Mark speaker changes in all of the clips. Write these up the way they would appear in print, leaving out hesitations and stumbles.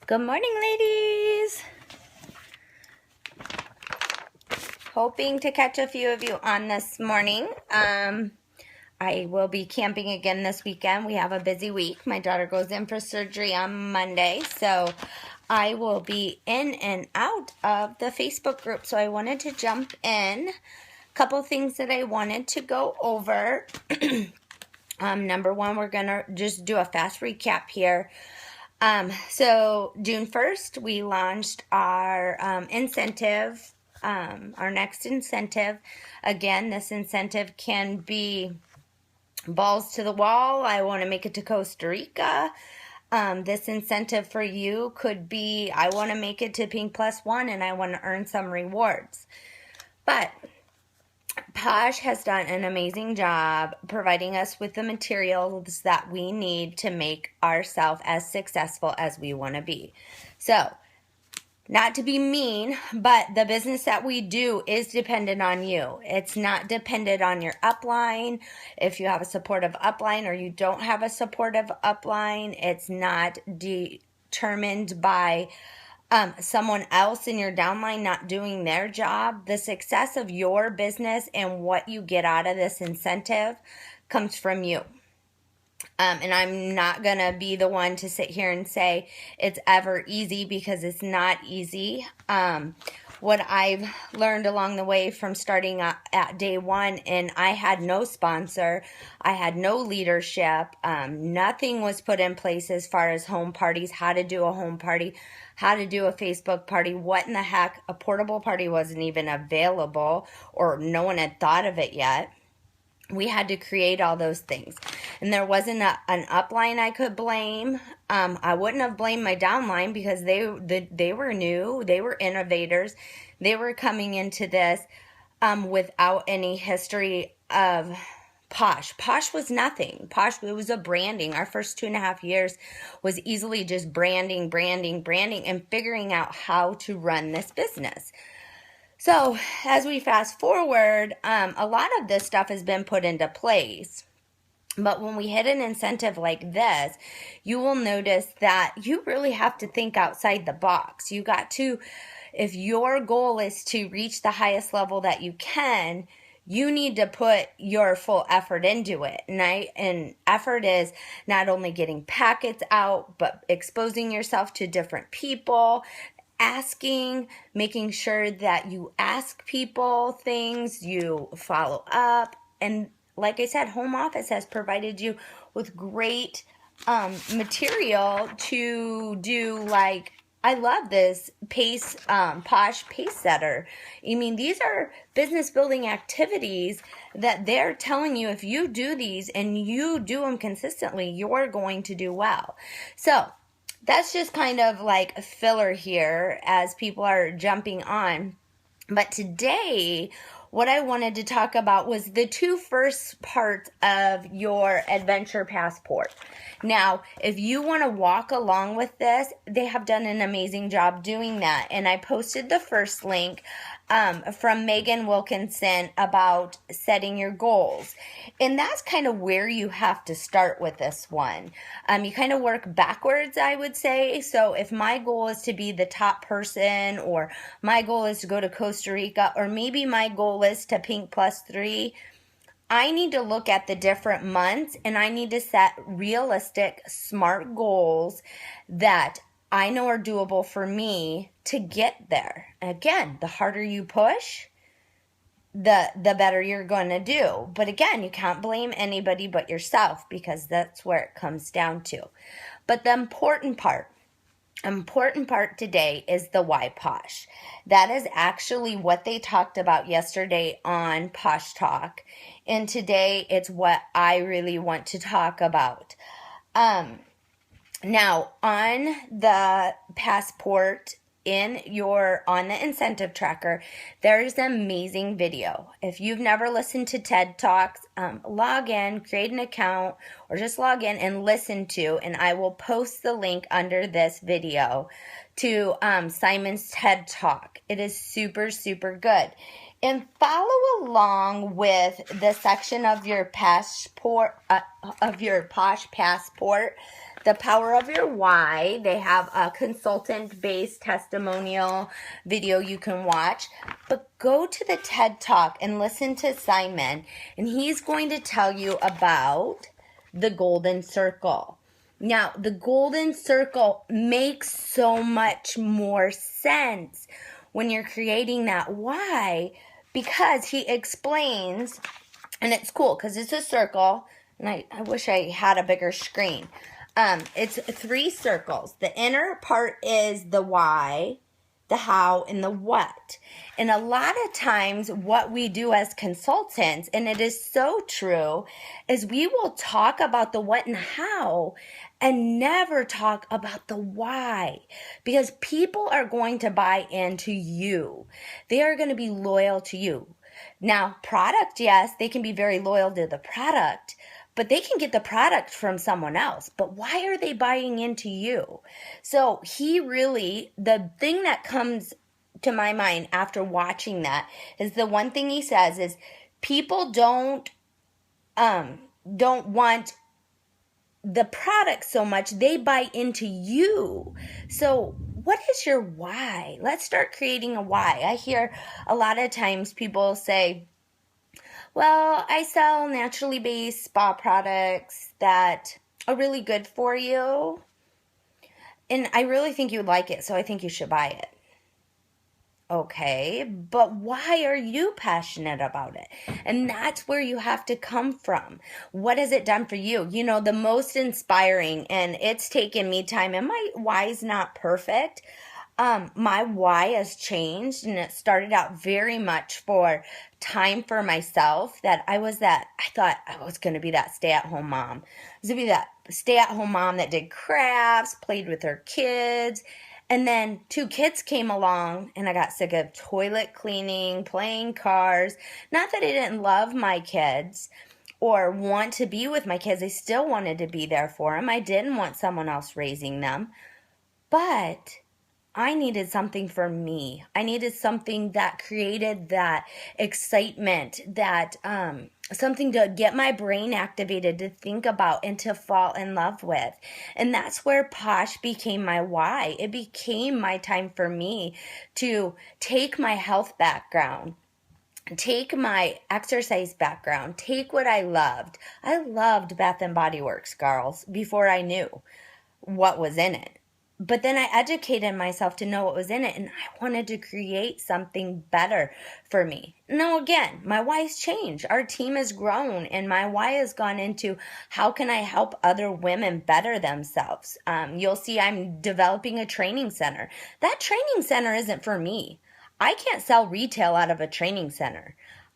Speaker 1: Good morning, ladies. Hoping to catch a few of you on this morning. I will be camping again this weekend. We have a busy week. My daughter goes in for surgery on Monday, so I will be in and out of the Facebook group. So I wanted to jump in. A couple things that I wanted to go over. Number one, we're going to just do a fast recap here. So June 1st, we launched our incentive, our next incentive. Again, this incentive can be balls to the wall. I want to make it to Costa Rica. This incentive for you could be, I want to make it to Pink Plus One and I want to earn some rewards. But Posh has done an amazing job providing us with the materials that we need to make ourselves as successful as we want to be. So, not to be mean, but the business that we do is dependent on you. It's not dependent on your upline. If you have a supportive upline or you don't have a supportive upline, it's not determined by someone else in your downline not doing their job. The success of your business and what you get out of this incentive comes from you. And I'm not going to be the one to sit here and say it's ever easy, because it's not easy. What I've learned along the way from starting at day one, and I had no sponsor, I had no leadership, nothing was put in place as far as home parties, how to do a home party, how to do a Facebook party, what in the heck, a portable party wasn't even available, or no one had thought of it yet. We had to create all those things. And there wasn't an upline I could blame. I wouldn't have blamed my downline, because they were new. They were innovators. They were coming into this without any history of Posh. Posh was nothing. Posh, it was a branding. Our first 2.5 years was easily just branding, and figuring out how to run this business. So as we fast forward, a lot of this stuff has been put into place. But when we hit an incentive like this, you will notice that you really have to think outside the box. You got to, if your goal is to reach the highest level that you can, you need to put your full effort into it. And effort is not only getting packets out, but exposing yourself to different people, asking, making sure that you ask people things, you follow up. And like I said, home office has provided you with great material to do. Like, I love this Posh pace setter. I mean, these are business building activities that they're telling you, if you do these and you do them consistently, you're going to do well. So that's just kind of like a filler here as people are jumping on. But today, what I wanted to talk about was the two first parts of your adventure passport. Now, if you want to walk along with this, they have done an amazing job doing that. And I posted the first link from Megan Wilkinson about setting your goals. And that's kind of where you have to start with this one. You kind of work backwards, I would say. So if my goal is to be the top person, or my goal is to go to Costa Rica, or maybe my goal is to Pink Plus 3, I need to look at the different months, and I need to set realistic, smart goals that I know are doable for me to get there. Again, the harder you push, the better you're going to do. But again, you can't blame anybody but yourself, because that's where it comes down to. But the important part today is the why Posh. That is actually what they talked about yesterday on Posh Talk. And today it's what I really want to talk about. Now, on the passport, on the incentive tracker, there is an amazing video. If you've never listened to TED Talks, log in, create an account, or just log in and listen to, and I will post the link under this video to Simon's TED Talk. It is super, super good. And follow along with the section of your passport, of your Posh passport The Power of Your Why. They have a consultant-based testimonial video you can watch. But go to the TED Talk and listen to Simon, and he's going to tell you about the golden circle. Now, the golden circle makes so much more sense when you're creating that why, because he explains, and it's cool because it's a circle, and I wish I had a bigger screen. It's 3 circles. The inner part is the why, the how, and the what. And a lot of times what we do as consultants, and it is so true, is we will talk about the what and how and never talk about the why, because people are going to buy into you. They are going to be loyal to you. Now, product, yes, they can be very loyal to the product, but they can get the product from someone else. But why are they buying into you? So the thing that comes to my mind after watching that is the one thing he says is people don't want the product so much, they buy into you. So what is your why? Let's start creating a why. I hear a lot of times people say, well, I sell naturally based spa products that are really good for you, and I really think you'd like it, so I think you should buy it. Okay, but why are you passionate about it? And that's where you have to come from. What has it done for you? You know, the most inspiring, and it's taken me time, and my why is not perfect. My why has changed, and it started out very much for time for myself, that I thought I was going to be that stay-at-home mom. I was going to be that stay-at-home mom that did crafts, played with her kids. And then 2 kids came along, and I got sick of toilet cleaning, playing cars. Not that I didn't love my kids or want to be with my kids. I still wanted to be there for them. I didn't want someone else raising them. But I needed something for me. I needed something that created that excitement, that something to get my brain activated, to think about and to fall in love with. And that's where Posh became my why. It became my time for me to take my health background, take my exercise background, take what I loved. I loved Bath and Body Works, girls, before I knew what was in it. But then I educated myself to know what was in it, and I wanted to create something better for me. Now, again, my why's changed. Our team has grown, and my why has gone into how can I help other women better themselves. You'll see I'm developing a training center. That training center isn't for me. I can't sell retail out of a training center.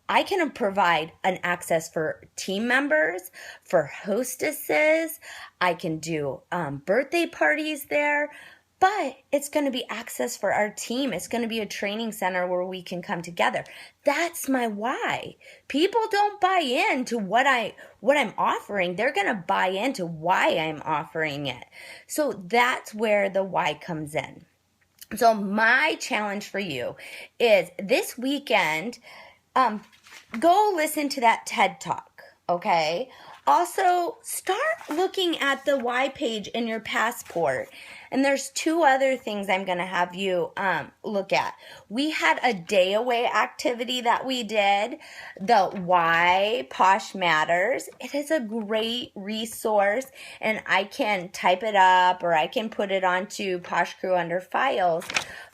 Speaker 1: I can provide an access for team members, for hostesses. I can do birthday parties there, but it's going to be access for our team. It's going to be a training center where we can come together. That's my why. People don't buy into what I'm offering. They're going to buy into why I'm offering it. So that's where the why comes in. So my challenge for you is this weekend, go listen to that TED Talk, okay? Also, start looking at the why page in your passport. And there's 2 other things I'm going to have you look at. We had a day away activity that we did, the Why Posh Matters. It is a great resource, and I can type it up or I can put it onto Posh Crew under files,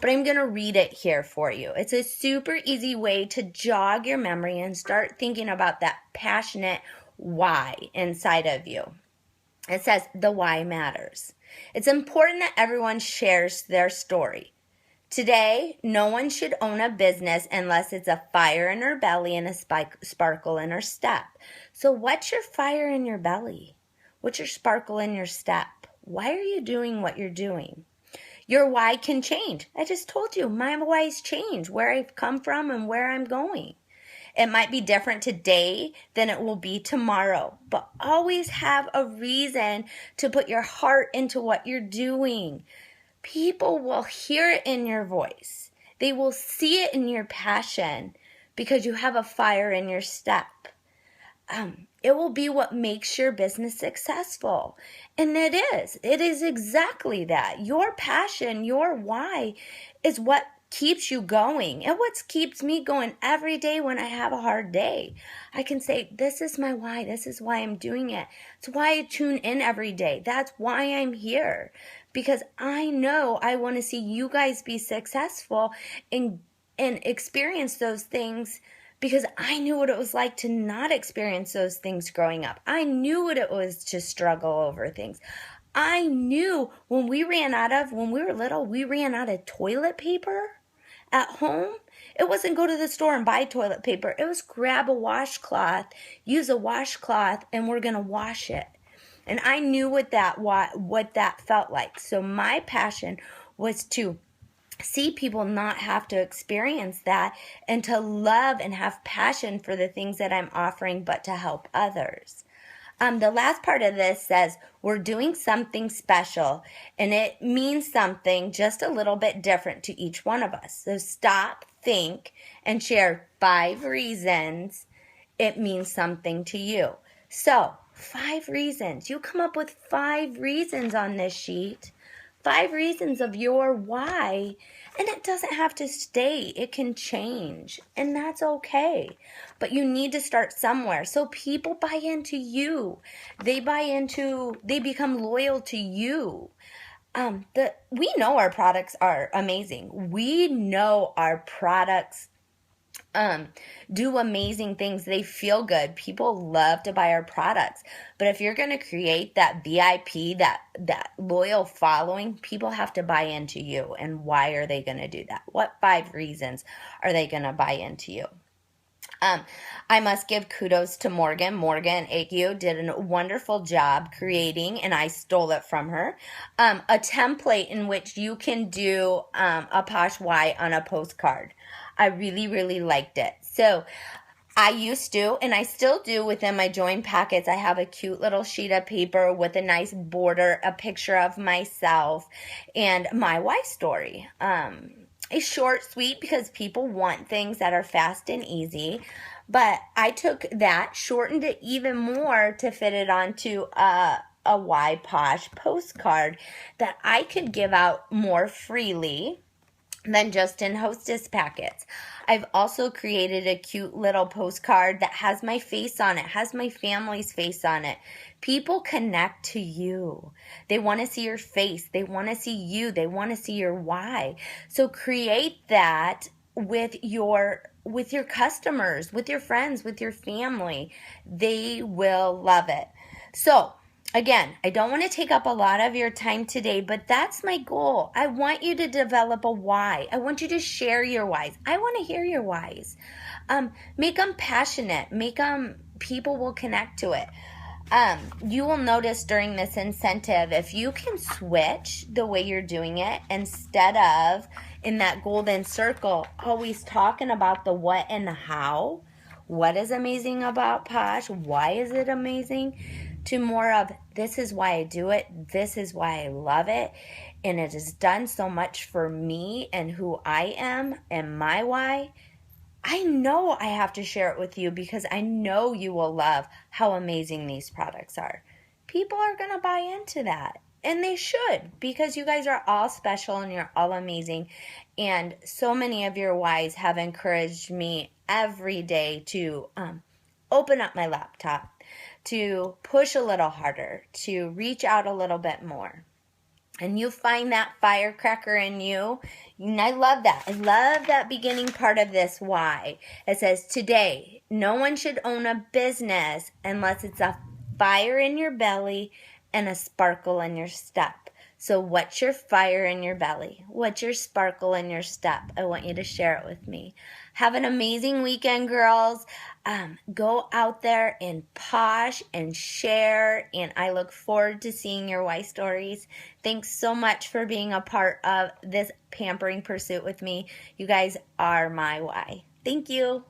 Speaker 1: but I'm going to read it here for you. It's a super easy way to jog your memory and start thinking about that passionate why inside of you. It says the why matters. It's important that everyone shares their story. Today, no one should own a business unless it's a fire in her belly and a sparkle in her step. So what's your fire in your belly? What's your sparkle in your step? Why are you doing what you're doing? Your why can change. I just told you, my why's change, where I've come from and where I'm going. It might be different today than it will be tomorrow, but always have a reason to put your heart into what you're doing. People will hear it in your voice. They will see it in your passion because you have a fire in your step. It will be what makes your business successful. And it is. It is exactly that. Your passion, your why is what keeps you going and what keeps me going every day when I have a hard day. I can say, this is my why. This is why I'm doing it. It's why I tune in every day. That's why I'm here. Because I know I want to see you guys be successful and experience those things, because I knew what it was like to not experience those things growing up. I knew what it was to struggle over things. I knew when we were little, we ran out of toilet paper at home. It wasn't go to the store and buy toilet paper. It was grab a washcloth, use a washcloth, and we're going to wash it. And I knew what that felt like. So my passion was to see people not have to experience that, and to love and have passion for the things that I'm offering, but to help others. The last part of this says we're doing something special, and it means something just a little bit different to each one of us. So stop, think, and share 5 reasons it means something to you. So 5 reasons. You come up with 5 reasons on this sheet. 5 reasons of your why, and it doesn't have to stay. It can change, and that's okay. But you need to start somewhere. So people buy into you. They become loyal to you. We know our products are amazing. We know our products do amazing things. They feel good. People love to buy our products. But if you're going to create that VIP, that loyal following, people have to buy into you. And why are they going to do that? What 5 reasons are they going to buy into you? I must give kudos to Morgan. Morgan Akio did a wonderful job creating, and I stole it from her, a template in which you can do a Posh Why on a postcard. I really, really liked it. So I used to, and I still do within my join packets, I have a cute little sheet of paper with a nice border, a picture of myself, and my why story. It's short, sweet, because people want things that are fast and easy. But I took that, shortened it even more to fit it onto a Why Posh postcard that I could give out more freely than just in Hostess packets. I've also created a cute little postcard that has my face on it, has my family's face on it. People connect to you. They want to see your face. They want to see you. They want to see your why. So create that with your customers, with your friends, with your family. They will love it. So again, I don't want to take up a lot of your time today, but that's my goal. I want you to develop a why. I want you to share your whys. I want to hear your whys. Make them passionate. People will connect to it. You will notice during this incentive, if you can switch the way you're doing it, instead of in that golden circle, always talking about the what and the how. What is amazing about Posh? Why is it amazing? To more of, this is why I do it, this is why I love it, and it has done so much for me and who I am and my why. I know I have to share it with you because I know you will love how amazing these products are. People are going to buy into that, and they should, because you guys are all special and you're all amazing, and so many of your whys have encouraged me every day to open up my laptop, to push a little harder, to reach out a little bit more. And you find that firecracker in you. And I love that. I love that beginning part of this why. It says, today, no one should own a business unless it's a fire in your belly and a sparkle in your step. So what's your fire in your belly? What's your sparkle in your step? I want you to share it with me. Have an amazing weekend, girls. Go out there and posh and share, and I look forward to seeing your why stories. Thanks so much for being a part of this pampering pursuit with me. You guys are my why. Thank you.